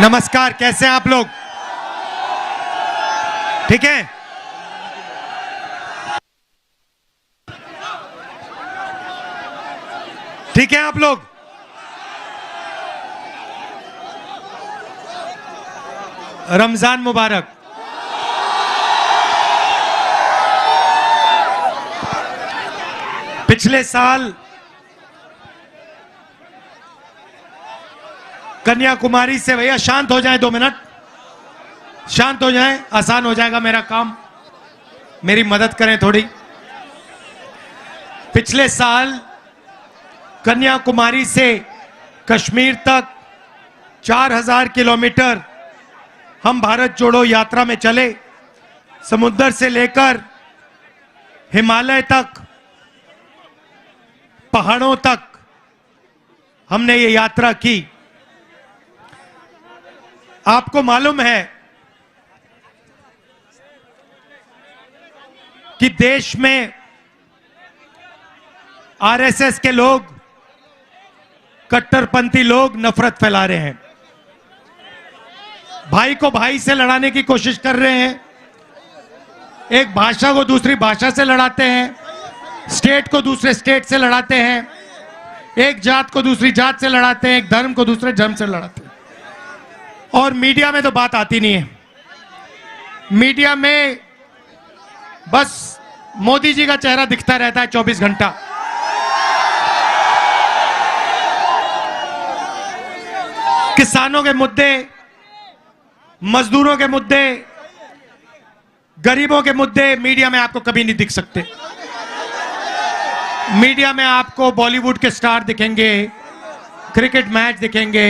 नमस्कार, कैसे हैं आप लोग? ठीक है। ठीक है आप लोग? रमजान मुबारक। पिछले साल कन्याकुमारी से, भैया शांत हो जाए, 2 मिनट शांत हो जाए, आसान हो जाएगा मेरा काम, मेरी मदद करें थोड़ी। पिछले साल कन्याकुमारी से कश्मीर तक 4000 किलोमीटर हम भारत जोड़ो यात्रा में चले। समुद्र से लेकर हिमालय तक, पहाड़ों तक हमने ये यात्रा की। आपको मालूम है कि देश में आरएसएस के लोग, कट्टरपंथी लोग नफरत फैला रहे हैं, भाई को भाई से लड़ाने की कोशिश कर रहे हैं, एक भाषा को दूसरी भाषा से लड़ाते हैं, स्टेट को दूसरे स्टेट से लड़ाते हैं, एक जात को दूसरी जात से लड़ाते हैं, एक धर्म को दूसरे धर्म से लड़ाते हैं। और मीडिया में तो बात आती नहीं है। मीडिया में बस मोदी जी का चेहरा दिखता रहता है 24 घंटा। किसानों के मुद्दे, मजदूरों के मुद्दे, गरीबों के मुद्दे मीडिया में आपको कभी नहीं दिख सकते। मीडिया में आपको बॉलीवुड के स्टार दिखेंगे, क्रिकेट मैच दिखेंगे,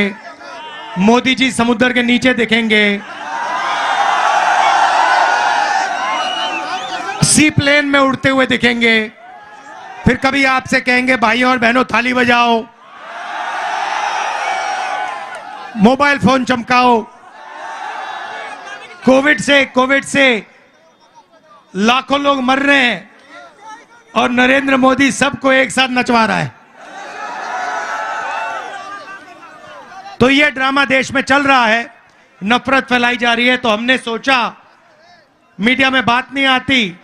मोदी जी समुद्र के नीचे दिखेंगे, सी प्लेन में उड़ते हुए दिखेंगे, फिर कभी आपसे कहेंगे भाइयों और बहनों थाली बजाओ, मोबाइल फोन चमकाओ। कोविड से लाखों लोग मर रहे हैं और नरेंद्र मोदी सबको एक साथ नचवा रहा है। तो ये ड्रामा देश में चल रहा है, नफरत फैलाई जा रही है। तो हमने सोचा मीडिया में बात नहीं आती,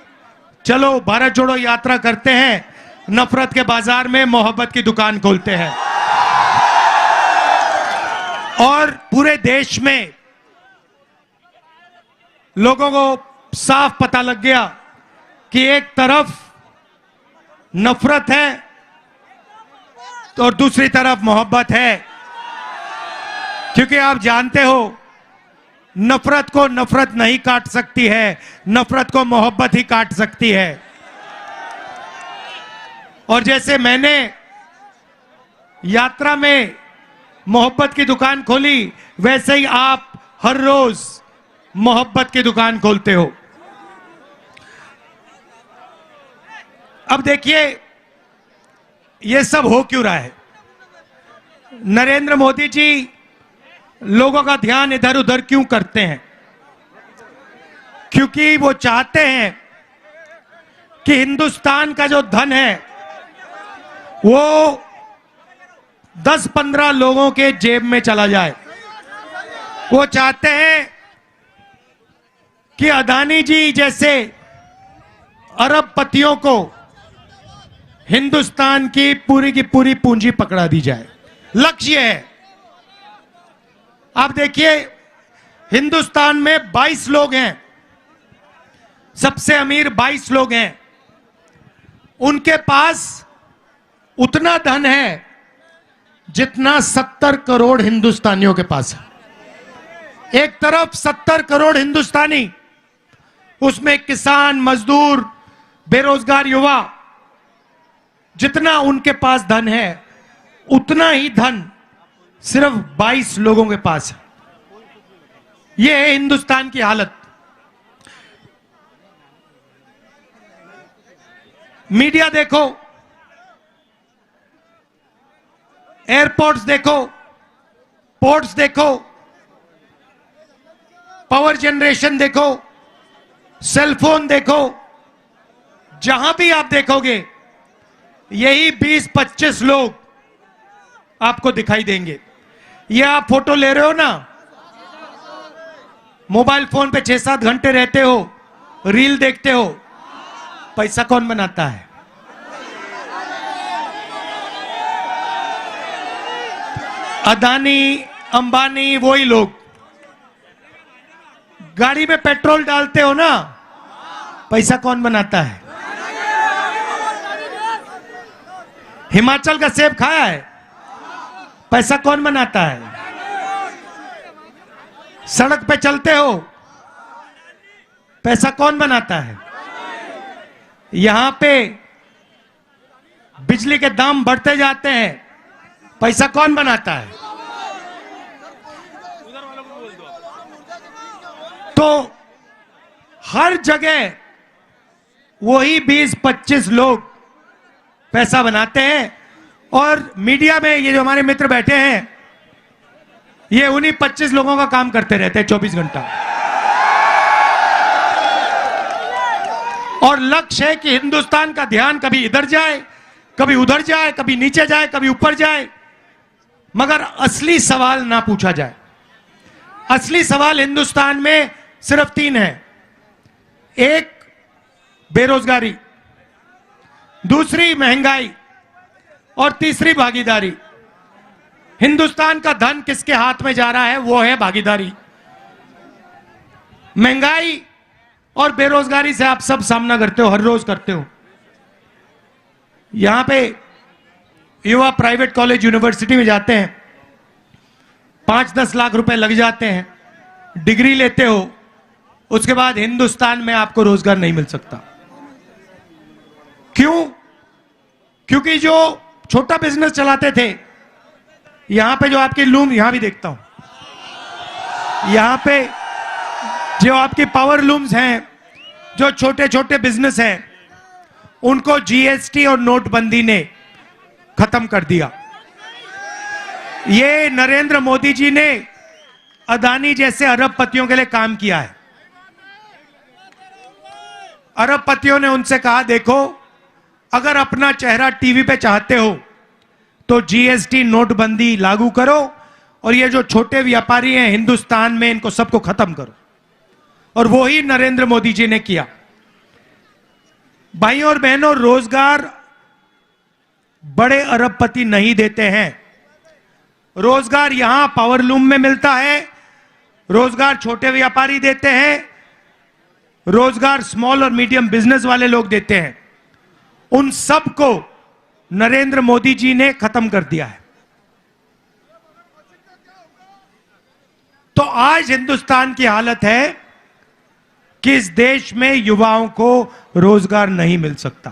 चलो भारत जोड़ो यात्रा करते हैं, नफरत के बाजार में मोहब्बत की दुकान खोलते हैं। और पूरे देश में लोगों को साफ पता लग गया कि एक तरफ नफरत है और दूसरी तरफ मोहब्बत है। क्योंकि आप जानते हो, नफरत को नफरत नहीं काट सकती है, नफरत को मोहब्बत ही काट सकती है। और जैसे मैंने यात्रा में मोहब्बत की दुकान खोली, वैसे ही आप हर रोज मोहब्बत की दुकान खोलते हो। अब देखिए ये सब हो क्यों रहा है। नरेंद्र मोदी जी लोगों का ध्यान इधर उधर क्यों करते हैं? क्योंकि वो चाहते हैं कि हिंदुस्तान का जो धन है वो 10-15 लोगों के जेब में चला जाए। वो चाहते हैं कि अदानी जी जैसे अरबपतियों को हिंदुस्तान की पूरी पूंजी पकड़ा दी जाए। लक्ष्य है। आप देखिए, हिंदुस्तान में 22 लोग हैं, सबसे अमीर 22 लोग हैं। उनके पास उतना धन है जितना 70 करोड़ हिंदुस्तानियों के पास है। एक तरफ 70 करोड़ हिंदुस्तानी, उसमें किसान, मजदूर, बेरोजगार युवा, जितना उनके पास धन है उतना ही धन सिर्फ 22 लोगों के पास है। यह है हिंदुस्तान की हालत। मीडिया देखो, एयरपोर्ट्स देखो, पोर्ट्स देखो, पावर जनरेशन देखो, सेलफोन देखो, जहां भी आप देखोगे यही 20-25 लोग आपको दिखाई देंगे। ये आप फोटो ले रहे हो ना, मोबाइल फोन पे 6-7 घंटे रहते हो, रील देखते हो, पैसा कौन बनाता है? अदानी, अंबानी, वही लोग। गाड़ी में पेट्रोल डालते हो ना, पैसा कौन बनाता है? हिमाचल का सेब खाया है, पैसा कौन बनाता है? सड़क पे चलते हो, पैसा कौन बनाता है? यहां पे बिजली के दाम बढ़ते जाते हैं, पैसा कौन बनाता है? तो हर जगह वही 20-25 लोग पैसा बनाते हैं। और मीडिया में ये जो हमारे मित्र बैठे हैं, ये उन्हीं 25 लोगों का काम करते रहते हैं 24 घंटा। और लक्ष्य है कि हिंदुस्तान का ध्यान कभी इधर जाए, कभी उधर जाए, कभी नीचे जाए, कभी ऊपर जाए, मगर असली सवाल ना पूछा जाए। असली सवाल हिंदुस्तान में सिर्फ 3 है। एक, बेरोजगारी, दूसरी महंगाई, और तीसरी भागीदारी। हिंदुस्तान का धन किसके हाथ में जा रहा है? वो है भागीदारी। महंगाई और बेरोजगारी से आप सब सामना करते हो, हर रोज करते हो। यहां पे युवा प्राइवेट कॉलेज यूनिवर्सिटी में जाते हैं, 5-10 लाख रुपए लग जाते हैं, डिग्री लेते हो, उसके बाद हिंदुस्तान में आपको रोजगार नहीं मिल सकता। क्यों? क्योंकि जो छोटा बिजनेस चलाते थे, यहां पे जो आपकी लूम, यहां भी देखता हूं, यहां पे जो आपकी पावर लूम्स हैं, जो छोटे छोटे बिजनेस हैं, उनको जीएसटी और नोटबंदी ने खत्म कर दिया। ये नरेंद्र मोदी जी ने अदानी जैसे अरबपतियों के लिए काम किया है। अरबपतियों ने उनसे कहा, देखो अगर अपना चेहरा टीवी पे चाहते हो तो जीएसटी नोटबंदी लागू करो, और ये जो छोटे व्यापारी हैं हिंदुस्तान में, इनको सबको खत्म करो। और वो ही नरेंद्र मोदी जी ने किया। भाइयों और बहनों, रोजगार बड़े अरबपति नहीं देते हैं। रोजगार यहां पावरलूम में मिलता है, रोजगार छोटे व्यापारी देते हैं, रोजगार स्मॉल और मीडियम बिजनेस वाले लोग देते हैं। उन सब को नरेंद्र मोदी जी ने खत्म कर दिया है। तो आज हिंदुस्तान की हालत है कि इस देश में युवाओं को रोजगार नहीं मिल सकता।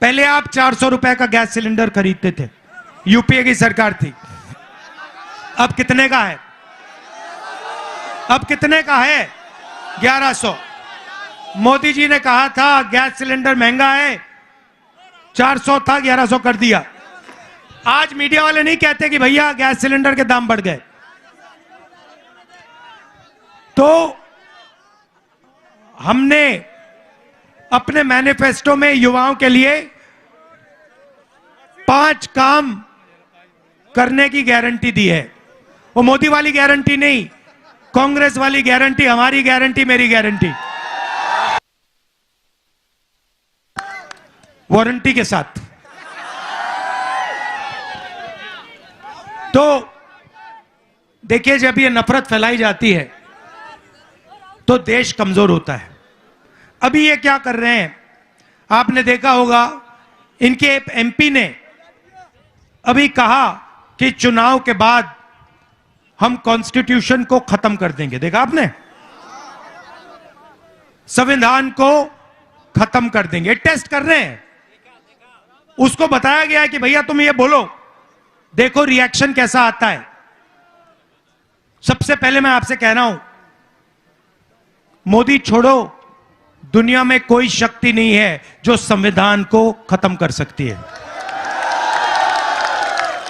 पहले आप 400 रुपए का गैस सिलेंडर खरीदते थे, यूपीए की सरकार थी। अब कितने का है? अब कितने का है? 1100। मोदी जी ने कहा था गैस सिलेंडर महंगा है, 400 था, 1100 कर दिया। आज मीडिया वाले नहीं कहते कि भैया गैस सिलेंडर के दाम बढ़ गए। तो हमने अपने मैनिफेस्टो में युवाओं के लिए 5 काम करने की गारंटी दी है। वो मोदी वाली गारंटी नहीं, कांग्रेस वाली गारंटी, हमारी गारंटी, मेरी गारंटी, वारंटी के साथ। तो देखिए, जब ये नफरत फैलाई जाती है तो देश कमजोर होता है। अभी ये क्या कर रहे हैं, आपने देखा होगा, इनके एमपी ने अभी कहा कि चुनाव के बाद हम कॉन्स्टिट्यूशन को खत्म कर देंगे। देखा आपने? संविधान को खत्म कर देंगे। टेस्ट कर रहे हैं। उसको बताया गया है कि भैया तुम ये बोलो, देखो रिएक्शन कैसा आता है। सबसे पहले मैं आपसे कह रहा हूं, मोदी छोड़ो, दुनिया में कोई शक्ति नहीं है जो संविधान को खत्म कर सकती है।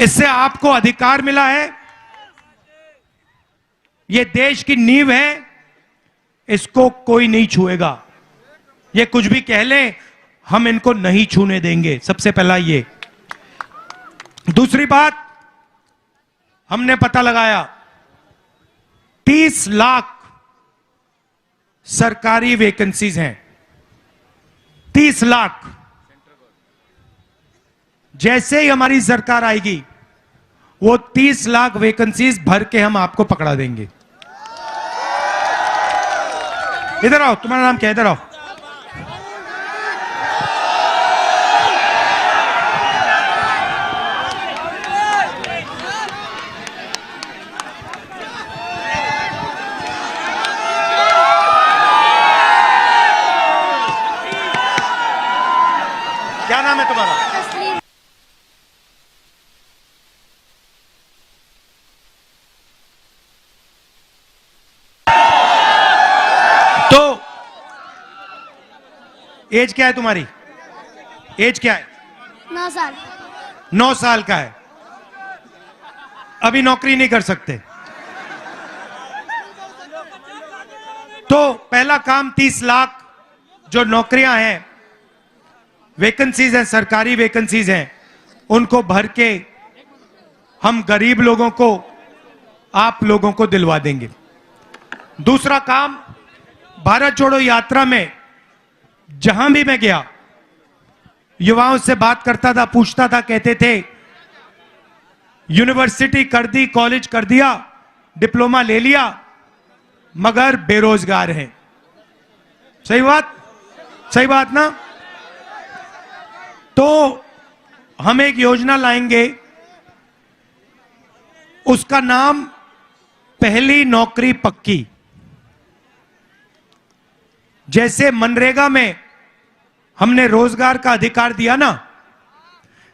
इससे आपको अधिकार मिला है, यह देश की नींव है, इसको कोई नहीं छुएगा। ये कुछ भी कह लें, हम इनको नहीं छूने देंगे। सबसे पहला ये। दूसरी बात, हमने पता लगाया 30 लाख सरकारी वैकेंसीज हैं 30 लाख। जैसे ही हमारी सरकार आएगी वो 30 लाख वैकेंसीज भर के हम आपको पकड़ा देंगे। इधर आओ, तुम्हारा नाम क्या है? इधर आओ। क्या नाम है तुम्हारा? तो एज क्या है तुम्हारी? एज क्या है? 9 साल। 9 साल का है, अभी नौकरी नहीं कर सकते। तो पहला काम 30 लाख जो नौकरियां हैं, वैकेंसीज हैं, सरकारी वैकेंसीज हैं, उनको भर के हम गरीब लोगों को, आप लोगों को दिलवा देंगे। दूसरा काम, भारत जोड़ो यात्रा में जहां भी मैं गया, युवाओं से बात करता था, पूछता था, कहते थे यूनिवर्सिटी कर दी, कॉलेज कर दिया, डिप्लोमा ले लिया, मगर बेरोजगार हैं। सही बात? सही बात ना? तो हम एक योजना लाएंगे, उसका नाम पहली नौकरी पक्की। जैसे मनरेगा में हमने रोजगार का अधिकार दिया ना,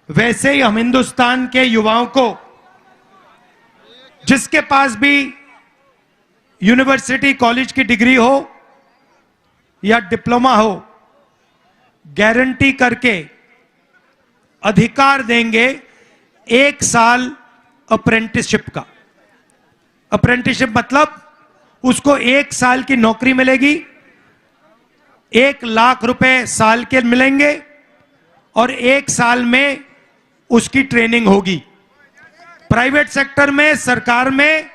वैसे ही हम हिंदुस्तान के युवाओं को, जिसके पास भी यूनिवर्सिटी कॉलेज की डिग्री हो या डिप्लोमा हो, गारंटी करके अधिकार देंगे 1 साल अप्रेंटिसशिप का। अप्रेंटिसशिप मतलब उसको 1 साल की नौकरी मिलेगी, 1 लाख रुपए साल के मिलेंगे और 1 साल में उसकी ट्रेनिंग होगी। प्राइवेट सेक्टर में, सरकार में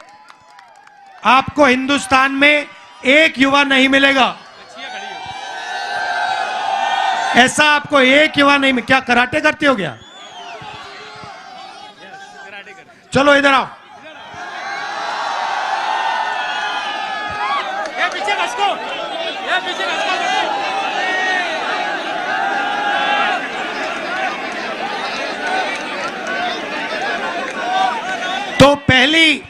आपको हिंदुस्तान में एक युवा नहीं मिलेगा। ऐसा आपको एक युवा नहीं मिलेगा। क्या कराटे करते हो क्या? चलो इधर आओ। पीछे खसको, पीछे खसको। तो पहली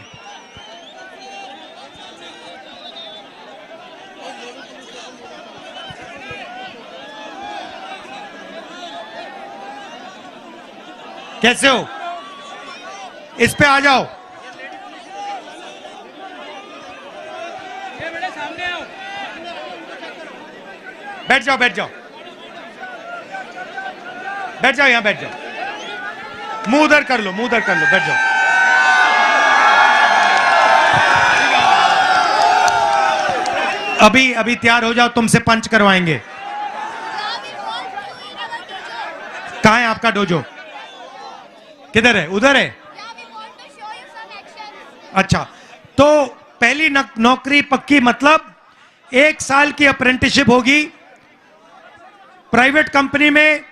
कैसे हो? इस पे आ जाओ। ये मेरे सामने आओ। बैठ जाओ, बैठ जाओ, बैठ जाओ, यहां बैठ जाओ। मुंह उधर कर लो, मुंह उधर कर लो, बैठ जाओ। अभी तैयार हो जाओ, तुमसे पंच करवाएंगे। कहां है आपका डोजो? किधर है? उधर है। अच्छा, तो पहली नौकरी पक्की मतलब 1 साल की अप्रेंटिसशिप होगी प्राइवेट कंपनी में।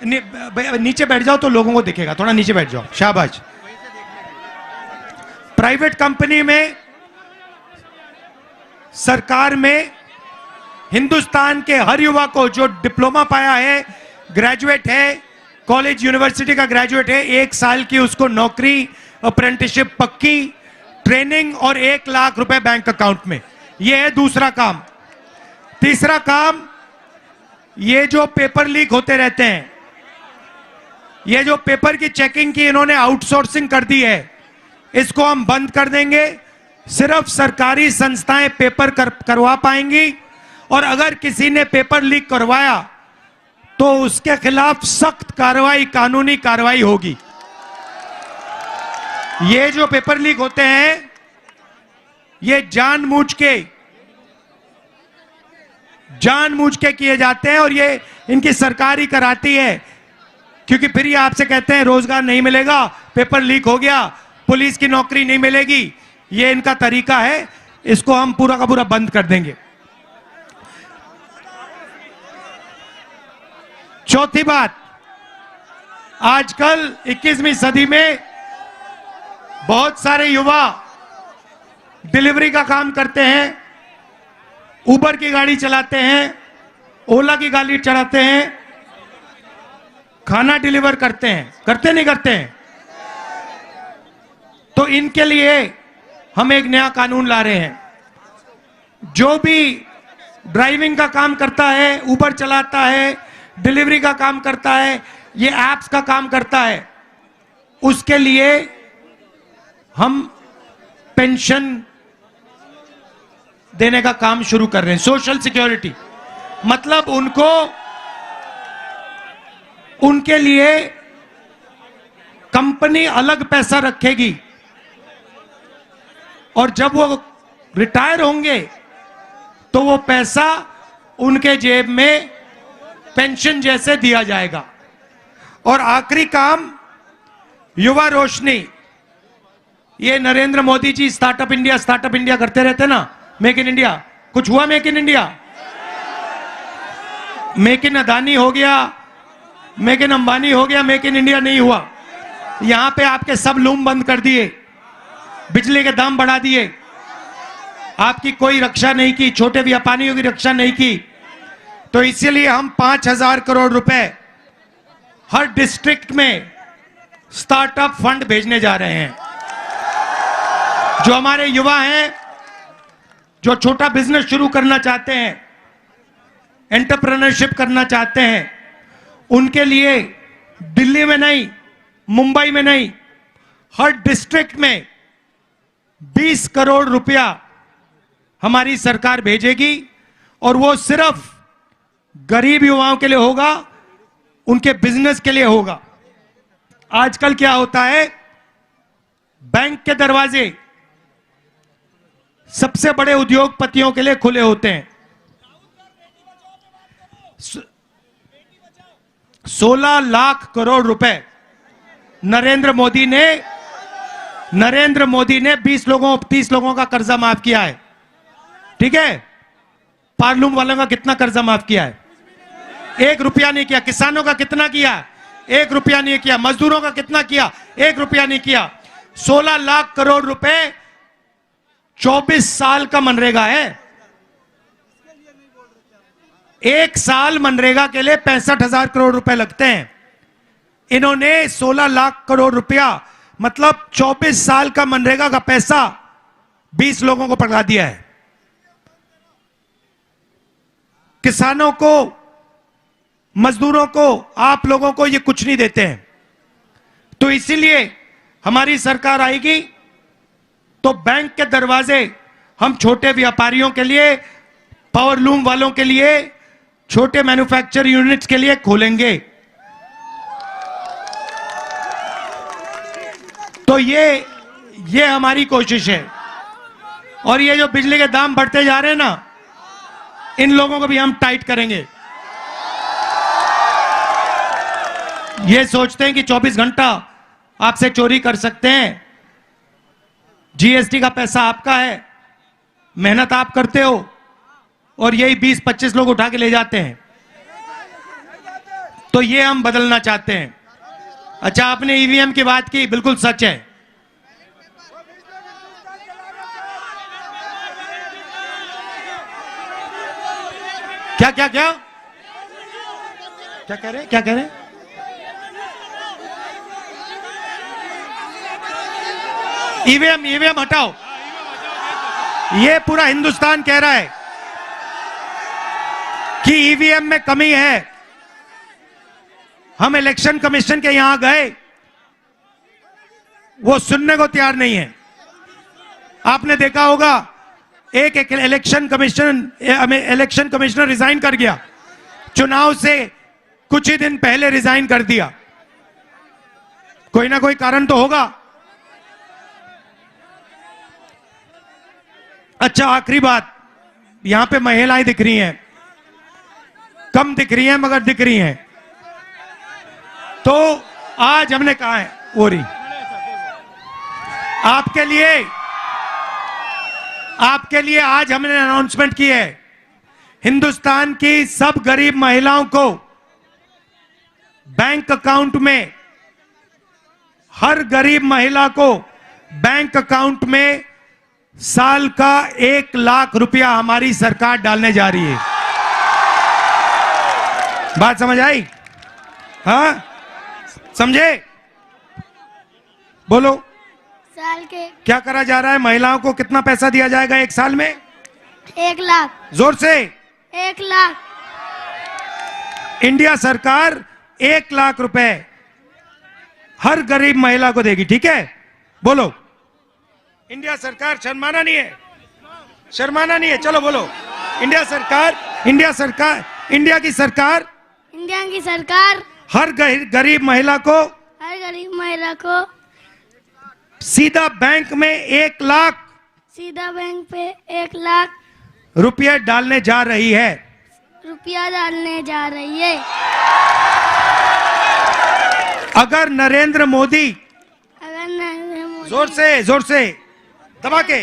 नीचे बैठ जाओ तो लोगों को दिखेगा, थोड़ा नीचे बैठ जाओ, शाबाश। प्राइवेट कंपनी में, सरकार में, हिंदुस्तान के हर युवा को जो डिप्लोमा पाया है, ग्रेजुएट है, कॉलेज यूनिवर्सिटी का ग्रेजुएट है, 1 साल की उसको नौकरी, अप्रेंटिसशिप पक्की, ट्रेनिंग और 1 लाख रुपए बैंक अकाउंट में। यह है दूसरा काम। तीसरा काम, ये जो पेपर लीक होते रहते हैं, ये जो पेपर की चेकिंग की इन्होंने आउटसोर्सिंग कर दी है, इसको हम बंद कर देंगे। सिर्फ सरकारी संस्थाएं पेपर करवा पाएंगी और अगर किसी ने पेपर लीक करवाया तो उसके खिलाफ सख्त कार्रवाई, कानूनी कार्रवाई होगी। ये जो पेपर लीक होते हैं, ये जानबूझ के किए जाते हैं और ये इनकी सरकार ही कराती है, क्योंकि फिर ये आपसे कहते हैं रोजगार नहीं मिलेगा, पेपर लीक हो गया, पुलिस की नौकरी नहीं मिलेगी। ये इनका तरीका है, इसको हम पूरा का पूरा बंद कर देंगे। चौथी बात, आजकल 21वीं सदी में बहुत सारे युवा डिलीवरी का काम करते हैं, उबर की गाड़ी चलाते हैं, ओला की गाड़ी चलाते हैं, खाना डिलीवर करते हैं, करते नहीं करते हैं? तो इनके लिए हम एक नया कानून ला रहे हैं। जो भी ड्राइविंग का काम करता है, उबर चलाता है, डिलीवरी का काम करता है, ये एप्स का काम करता है, उसके लिए हम पेंशन देने का काम शुरू कर रहे हैं। सोशल सिक्योरिटी मतलब उनके लिए कंपनी अलग पैसा रखेगी और जब वो रिटायर होंगे तो वो पैसा उनके जेब में पेंशन जैसे दिया जाएगा। और आखिरी काम, युवा रोशनी। ये नरेंद्र मोदी जी स्टार्टअप इंडिया करते रहते ना, मेक इन इंडिया। कुछ हुआ make in India? Make in Adani हो गया, मेक इन अंबानी हो गया, मेक इन इंडिया नहीं हुआ। यहां पे आपके सब लूम बंद कर दिए, बिजली के दाम बढ़ा दिए, आपकी कोई रक्षा नहीं की, छोटे व्यापारियों की रक्षा नहीं की। तो इसीलिए हम 5,000 करोड़ रुपए हर डिस्ट्रिक्ट में स्टार्टअप फंड भेजने जा रहे हैं। जो हमारे युवा हैं, जो छोटा बिजनेस शुरू करना चाहते हैं, एंटरप्रेन्योरशिप करना चाहते हैं, उनके लिए दिल्ली में नहीं, मुंबई में नहीं, हर डिस्ट्रिक्ट में 20 करोड़ रुपया हमारी सरकार भेजेगी। और वो सिर्फ गरीब युवाओं के लिए होगा, उनके बिजनेस के लिए होगा। आजकल क्या होता है, बैंक के दरवाजे सबसे बड़े उद्योगपतियों के लिए खुले होते हैं। 16 लाख करोड़ रुपए नरेंद्र मोदी ने 20 लोगों 30 लोगों का कर्जा माफ किया है। ठीक है, पार्लूम वालों का कितना कर्जा माफ किया है? 1 रुपया नहीं किया। किसानों का कितना किया? 1 रुपया नहीं किया। मजदूरों का कितना किया? 1 रुपया नहीं किया। 16 लाख करोड़ रुपए 24 साल का मनरेगा है। 1 साल मनरेगा के लिए 65,000 करोड़ रुपए लगते हैं। इन्होंने 16 लाख करोड़ रुपया मतलब 24 साल का मनरेगा का पैसा 20 लोगों को पकड़ा दिया है। किसानों को, मजदूरों को, आप लोगों को ये कुछ नहीं देते हैं। तो इसीलिए हमारी सरकार आएगी तो बैंक के दरवाजे हम छोटे व्यापारियों के लिए, पावरलूम वालों के लिए, छोटे मैन्युफैक्चर यूनिट्स के लिए खोलेंगे। तो ये हमारी कोशिश है। और ये जो बिजली के दाम बढ़ते जा रहे हैं ना, इन लोगों को भी हम टाइट करेंगे। ये सोचते हैं कि 24 घंटा आपसे चोरी कर सकते हैं। जीएसटी का पैसा आपका है, मेहनत आप करते हो, और यही 20-25 लोग उठा के ले जाते हैं। तो ये हम बदलना चाहते हैं। अच्छा, आपने ईवीएम की बात की, बिल्कुल सच है। क्या क्या क्या क्या कह रहे, क्या कह रहे? ईवीएम हटाओ। ये पूरा हिंदुस्तान कह रहा है कि ईवीएम में कमी है। हम इलेक्शन कमीशन के यहां गए, वो सुनने को तैयार नहीं है। आपने देखा होगा, एक इलेक्शन कमिश्नर रिजाइन कर गया, चुनाव से कुछ ही दिन पहले रिजाइन कर दिया। कोई ना कोई कारण तो होगा। अच्छा, आखिरी बात, यहां पे महिलाएं दिख रही हैं, कम दिख रही हैं मगर दिख रही हैं। तो आज हमने कहा है, ओरी आपके लिए आज हमने अनाउंसमेंट की है, हिंदुस्तान की सब गरीब महिलाओं को बैंक अकाउंट में, हर गरीब महिला को बैंक अकाउंट में साल का 1 लाख रुपया हमारी सरकार डालने जा रही है। बात समझ आई? हाँ, समझे? बोलो। साल के क्या करा जा रहा है? महिलाओं को कितना पैसा दिया जाएगा 1 साल में? 1 लाख। जोर से। 1 लाख। इंडिया सरकार 1 लाख रुपए हर गरीब महिला को देगी, ठीक है? बोलो। इंडिया सरकार, शर्माना नहीं है, शर्माना नहीं है, चलो बोलो। इंडिया सरकार, इंडिया सरकार, इंडिया की सरकार इंडिया की सरकार हर गरीब महिला को सीधा बैंक में 1 लाख सीधा बैंक पे 1 लाख रुपये डालने जा रही है। रुपया डालने जा रही है। अगर नरेंद्र मोदी, जोर से दबा के,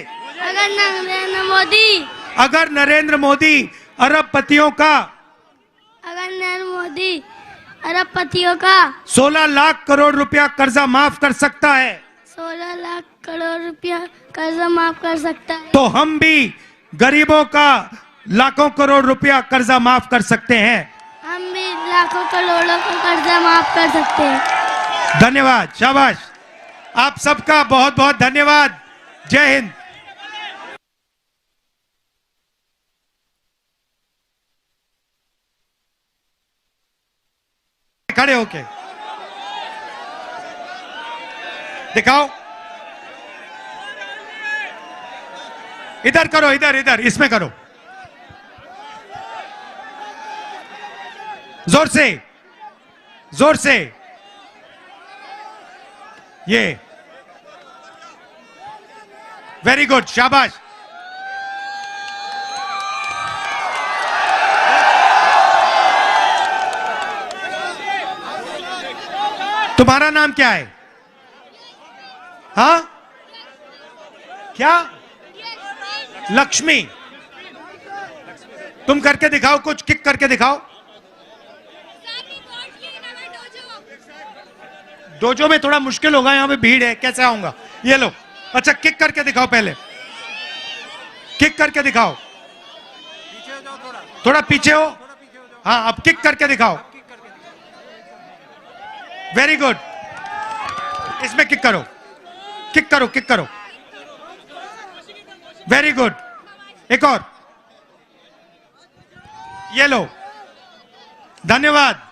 अगर नरेंद्र मोदी अरबपतियों का 16 लाख करोड़ रुपया कर्जा माफ कर सकता है, 16 लाख करोड़ रुपया कर्जा माफ कर सकता है, तो हम भी गरीबों का लाखों करोड़ रुपया कर्जा माफ कर सकते हैं। हम भी लाखों करोड़ों का कर्जा माफ कर सकते हैं। धन्यवाद, शाबाश, आप सबका बहुत बहुत धन्यवाद। जय हिंद। खड़े होके दिखाओ, इधर करो, इधर इसमें करो, जोर से ये, वेरी गुड, शाबाश। तुम्हारा नाम क्या है? हाँ, क्या? लक्ष्मी। तुम करके दिखाओ, कुछ किक करके दिखाओ। डोजो में थोड़ा मुश्किल होगा, यहां पे भीड़ है, कैसे आऊंगा? ये लो, अच्छा किक करके दिखाओ, पहले किक करके दिखाओ। थोड़ा पीछे हो, हाँ, अब किक करके दिखाओ। वेरी गुड, इसमें किक करो, किक करो, किक करो, वेरी गुड। एक और, ये लो, धन्यवाद।